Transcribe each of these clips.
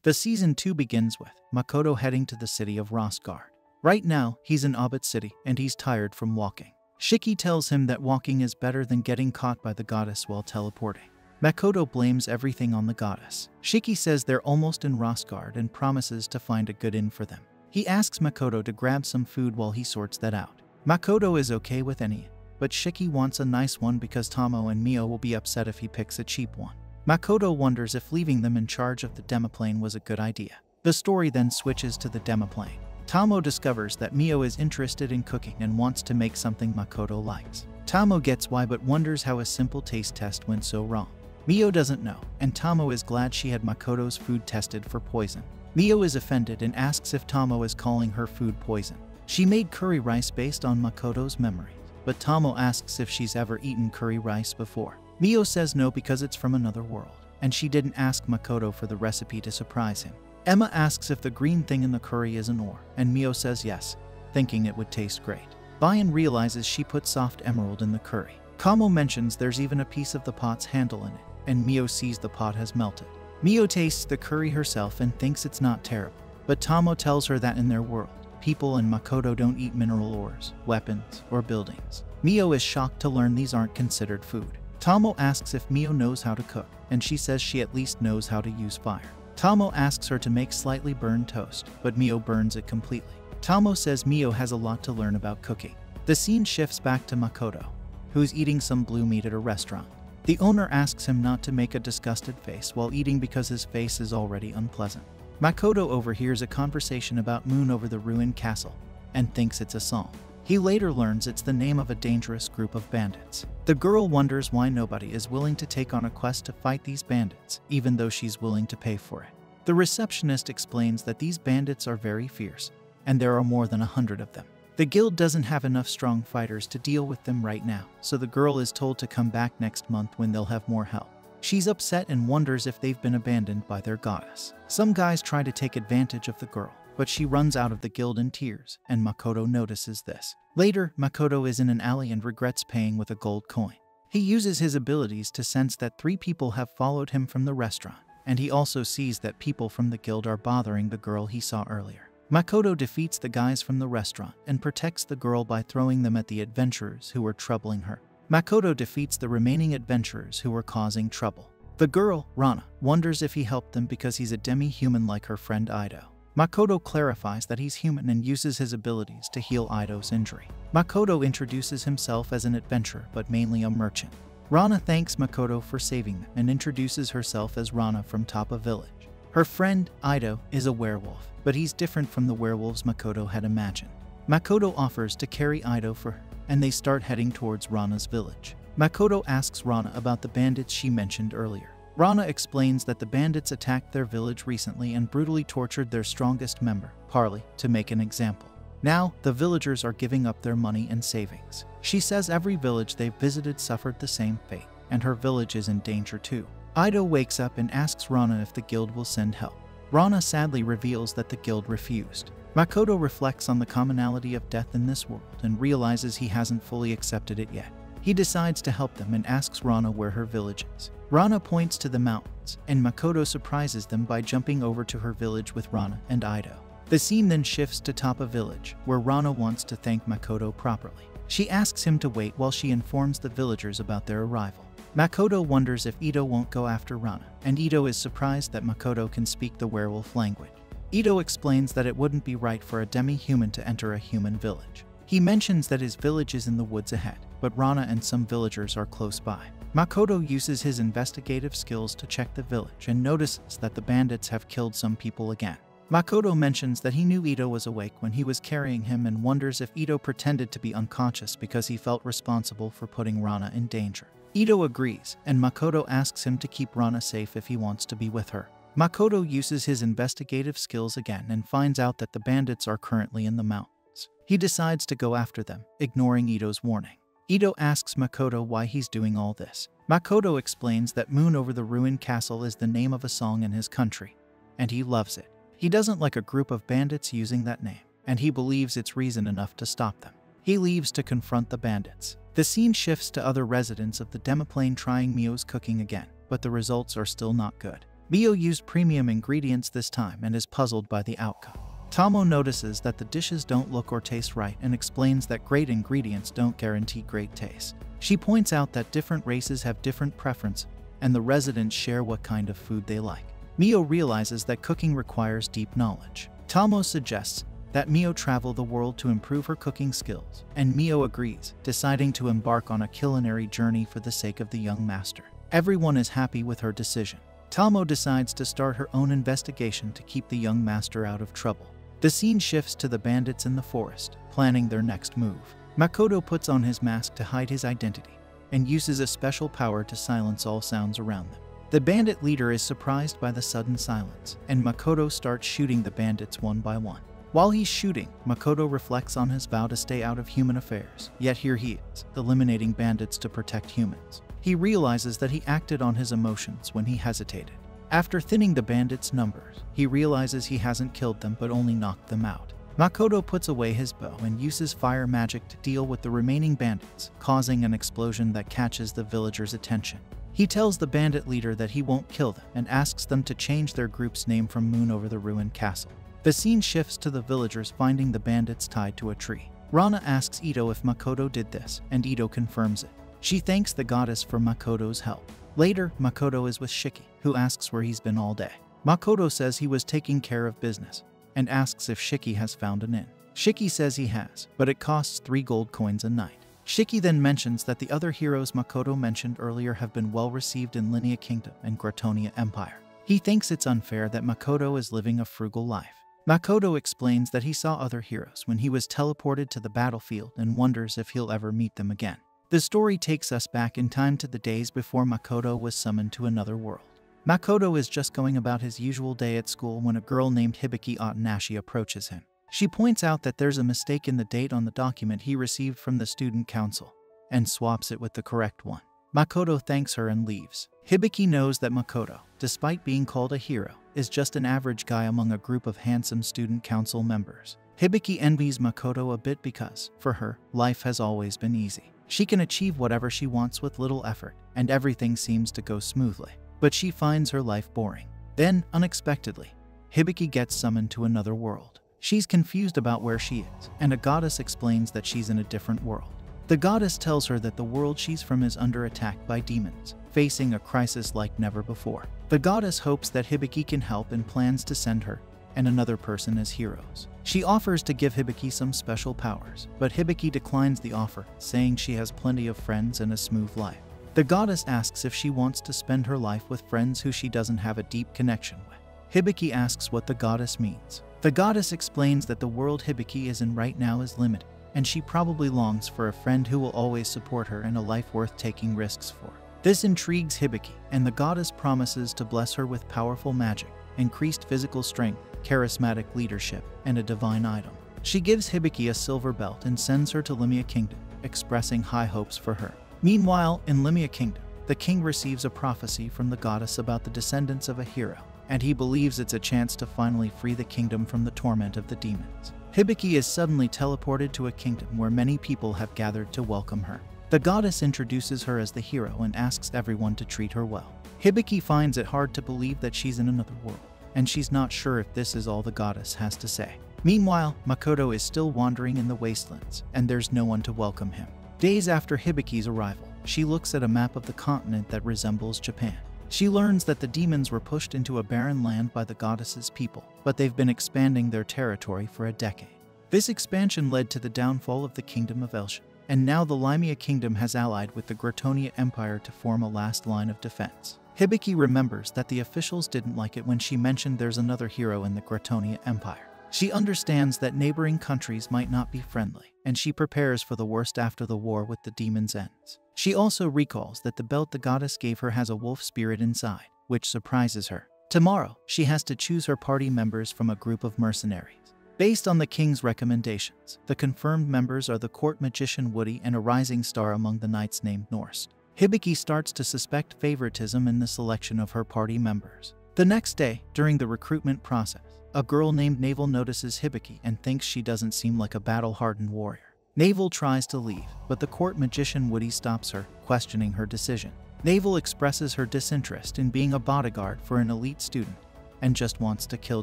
The season 2 begins with Makoto heading to the city of Rosgard. Right now, he's in Obit City and he's tired from walking. Shiki tells him that walking is better than getting caught by the goddess while teleporting. Makoto blames everything on the goddess. Shiki says they're almost in Rosgard and promises to find a good inn for them. He asks Makoto to grab some food while he sorts that out. Makoto is okay with any, but Shiki wants a nice one because Tomo and Mio will be upset if he picks a cheap one. Makoto wonders if leaving them in charge of the demiplane was a good idea. The story then switches to the demiplane. Tomo discovers that Mio is interested in cooking and wants to make something Makoto likes. Tomo gets why but wonders how a simple taste test went so wrong. Mio doesn't know, and Tomo is glad she had Makoto's food tested for poison. Mio is offended and asks if Tomo is calling her food poison. She made curry rice based on Makoto's memories, but Tomo asks if she's ever eaten curry rice before. Mio says no because it's from another world, and she didn't ask Makoto for the recipe to surprise him. Emma asks if the green thing in the curry is an ore, and Mio says yes, thinking it would taste great. Bayan realizes she put soft emerald in the curry. Kamo mentions there's even a piece of the pot's handle in it, and Mio sees the pot has melted. Mio tastes the curry herself and thinks it's not terrible, but Tomo tells her that in their world, people and Makoto don't eat mineral ores, weapons, or buildings. Mio is shocked to learn these aren't considered food. Tomo asks if Mio knows how to cook, and she says she at least knows how to use fire. Tomo asks her to make slightly burned toast, but Mio burns it completely. Tomo says Mio has a lot to learn about cooking. The scene shifts back to Makoto, who's eating some blue meat at a restaurant. The owner asks him not to make a disgusted face while eating because his face is already unpleasant. Makoto overhears a conversation about Moon over the ruined castle and thinks it's a song. He later learns it's the name of a dangerous group of bandits. The girl wonders why nobody is willing to take on a quest to fight these bandits, even though she's willing to pay for it. The receptionist explains that these bandits are very fierce, and there are more than 100 of them. The guild doesn't have enough strong fighters to deal with them right now, so the girl is told to come back next month when they'll have more help. She's upset and wonders if they've been abandoned by their goddess. Some guys try to take advantage of the girl, but she runs out of the guild in tears, and Makoto notices this. Later, Makoto is in an alley and regrets paying with a gold coin. He uses his abilities to sense that 3 people have followed him from the restaurant, and he also sees that people from the guild are bothering the girl he saw earlier. Makoto defeats the guys from the restaurant and protects the girl by throwing them at the adventurers who were troubling her. Makoto defeats the remaining adventurers who were causing trouble. The girl, Rana, wonders if he helped them because he's a demi-human like her friend Ido. Makoto clarifies that he's human and uses his abilities to heal Ido's injury. Makoto introduces himself as an adventurer but mainly a merchant. Rana thanks Makoto for saving them and introduces herself as Rana from Tapa Village. Her friend, Ido, is a werewolf, but he's different from the werewolves Makoto had imagined. Makoto offers to carry Ido for her, and they start heading towards Rana's village. Makoto asks Rana about the bandits she mentioned earlier. Rana explains that the bandits attacked their village recently and brutally tortured their strongest member, Parley, to make an example. Now, the villagers are giving up their money and savings. She says every village they've visited suffered the same fate, and her village is in danger too. Ido wakes up and asks Rana if the guild will send help. Rana sadly reveals that the guild refused. Makoto reflects on the commonality of death in this world and realizes he hasn't fully accepted it yet. He decides to help them and asks Rana where her village is. Rana points to the mountains, and Makoto surprises them by jumping over to her village with Rana and Ido. The scene then shifts to Tapa Village, where Rana wants to thank Makoto properly. She asks him to wait while she informs the villagers about their arrival. Makoto wonders if Ido won't go after Rana, and Ido is surprised that Makoto can speak the werewolf language. Ido explains that it wouldn't be right for a demi-human to enter a human village. He mentions that his village is in the woods ahead, but Rana and some villagers are close by. Makoto uses his investigative skills to check the village and notices that the bandits have killed some people again. Makoto mentions that he knew Ido was awake when he was carrying him and wonders if Ido pretended to be unconscious because he felt responsible for putting Rana in danger. Ido agrees, and Makoto asks him to keep Rana safe if he wants to be with her. Makoto uses his investigative skills again and finds out that the bandits are currently in the mountains. He decides to go after them, ignoring Ido's warning. Ido asks Makoto why he's doing all this. Makoto explains that Moon over the ruined castle is the name of a song in his country, and he loves it. He doesn't like a group of bandits using that name, and he believes it's reason enough to stop them. He leaves to confront the bandits. The scene shifts to other residents of the demiplane trying Mio's cooking again, but the results are still not good. Mio used premium ingredients this time and is puzzled by the outcome. Tomo notices that the dishes don't look or taste right and explains that great ingredients don't guarantee great taste. She points out that different races have different preferences and the residents share what kind of food they like. Mio realizes that cooking requires deep knowledge. Tomo suggests that Mio travel the world to improve her cooking skills, and Mio agrees, deciding to embark on a culinary journey for the sake of the young master. Everyone is happy with her decision. Tomo decides to start her own investigation to keep the young master out of trouble. The scene shifts to the bandits in the forest, planning their next move. Makoto puts on his mask to hide his identity and uses a special power to silence all sounds around them. The bandit leader is surprised by the sudden silence, and Makoto starts shooting the bandits one by one. While he's shooting, Makoto reflects on his vow to stay out of human affairs, yet here he is, eliminating bandits to protect humans. He realizes that he acted on his emotions when he hesitated. After thinning the bandits' numbers, he realizes he hasn't killed them but only knocked them out. Makoto puts away his bow and uses fire magic to deal with the remaining bandits, causing an explosion that catches the villagers' attention. He tells the bandit leader that he won't kill them and asks them to change their group's name from Moon over the ruined castle. The scene shifts to the villagers finding the bandits tied to a tree. Rana asks Ito if Makoto did this, and Ito confirms it. She thanks the goddess for Makoto's help. Later, Makoto is with Shiki, who asks where he's been all day. Makoto says he was taking care of business, and asks if Shiki has found an inn. Shiki says he has, but it costs 3 gold coins a night. Shiki then mentions that the other heroes Makoto mentioned earlier have been well received in Linnea Kingdom and Gratonia Empire. He thinks it's unfair that Makoto is living a frugal life. Makoto explains that he saw other heroes when he was teleported to the battlefield and wonders if he'll ever meet them again. The story takes us back in time to the days before Makoto was summoned to another world. Makoto is just going about his usual day at school when a girl named Hibiki Otanashi approaches him. She points out that there's a mistake in the date on the document he received from the student council, and swaps it with the correct one. Makoto thanks her and leaves. Hibiki knows that Makoto, despite being called a hero, is just an average guy among a group of handsome student council members. Hibiki envies Makoto a bit because, for her, life has always been easy. She can achieve whatever she wants with little effort, and everything seems to go smoothly. But she finds her life boring. Then, unexpectedly, Hibiki gets summoned to another world. She's confused about where she is, and a goddess explains that she's in a different world. The goddess tells her that the world she's from is under attack by demons, facing a crisis like never before. The goddess hopes that Hibiki can help and plans to send her and another person as heroes. She offers to give Hibiki some special powers, but Hibiki declines the offer, saying she has plenty of friends and a smooth life. The goddess asks if she wants to spend her life with friends who she doesn't have a deep connection with. Hibiki asks what the goddess means. The goddess explains that the world Hibiki is in right now is limited, and she probably longs for a friend who will always support her and a life worth taking risks for. This intrigues Hibiki, and the goddess promises to bless her with powerful magic, increased physical strength, charismatic leadership, and a divine item. She gives Hibiki a silver belt and sends her to Linnea Kingdom, expressing high hopes for her. Meanwhile, in Linnea Kingdom, the king receives a prophecy from the goddess about the descendants of a hero, and he believes it's a chance to finally free the kingdom from the torment of the demons. Hibiki is suddenly teleported to a kingdom where many people have gathered to welcome her. The goddess introduces her as the hero and asks everyone to treat her well. Hibiki finds it hard to believe that she's in another world, and she's not sure if this is all the goddess has to say. Meanwhile, Makoto is still wandering in the wastelands, and there's no one to welcome him. Days after Hibiki's arrival, she looks at a map of the continent that resembles Japan. She learns that the demons were pushed into a barren land by the goddess's people, but they've been expanding their territory for a decade. This expansion led to the downfall of the kingdom of Elshin, and now the Limea Kingdom has allied with the Gratonia Empire to form a last line of defense. Hibiki remembers that the officials didn't like it when she mentioned there's another hero in the Gratonia Empire. She understands that neighboring countries might not be friendly, and she prepares for the worst after the war with the demons ends. She also recalls that the belt the goddess gave her has a wolf spirit inside, which surprises her. Tomorrow, she has to choose her party members from a group of mercenaries. Based on the king's recommendations, the confirmed members are the court magician Woody and a rising star among the knights named Norse. Hibiki starts to suspect favoritism in the selection of her party members. The next day, during the recruitment process, a girl named Navel notices Hibiki and thinks she doesn't seem like a battle-hardened warrior. Navel tries to leave, but the court magician Woody stops her, questioning her decision. Navel expresses her disinterest in being a bodyguard for an elite student and just wants to kill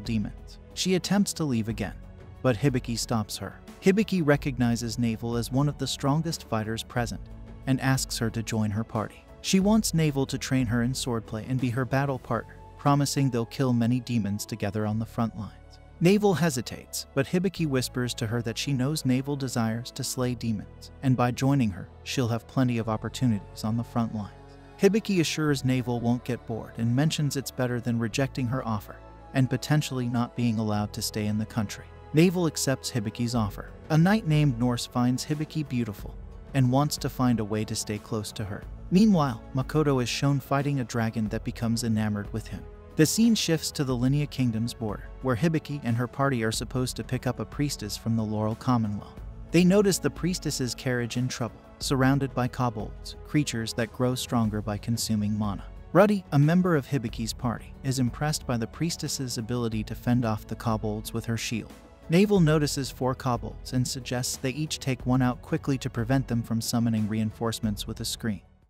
demons. She attempts to leave again, but Hibiki stops her. Hibiki recognizes Navel as one of the strongest fighters present and asks her to join her party. She wants Navel to train her in swordplay and be her battle partner, promising they'll kill many demons together on the front lines. Navel hesitates, but Hibiki whispers to her that she knows Navel desires to slay demons, and by joining her, she'll have plenty of opportunities on the front lines. Hibiki assures Navel won't get bored and mentions it's better than rejecting her offer and potentially not being allowed to stay in the country. Navel accepts Hibiki's offer. A knight named Norse finds Hibiki beautiful and wants to find a way to stay close to her. Meanwhile, Makoto is shown fighting a dragon that becomes enamored with him. The scene shifts to the Linnea Kingdom's border, where Hibiki and her party are supposed to pick up a priestess from the Laurel Commonwealth. They notice the priestess's carriage in trouble, surrounded by kobolds, creatures that grow stronger by consuming mana. Ruddy, a member of Hibiki's party, is impressed by the priestess's ability to fend off the kobolds with her shield. Navel notices 4 kobolds and suggests they each take one out quickly to prevent them from summoning reinforcements with a scream.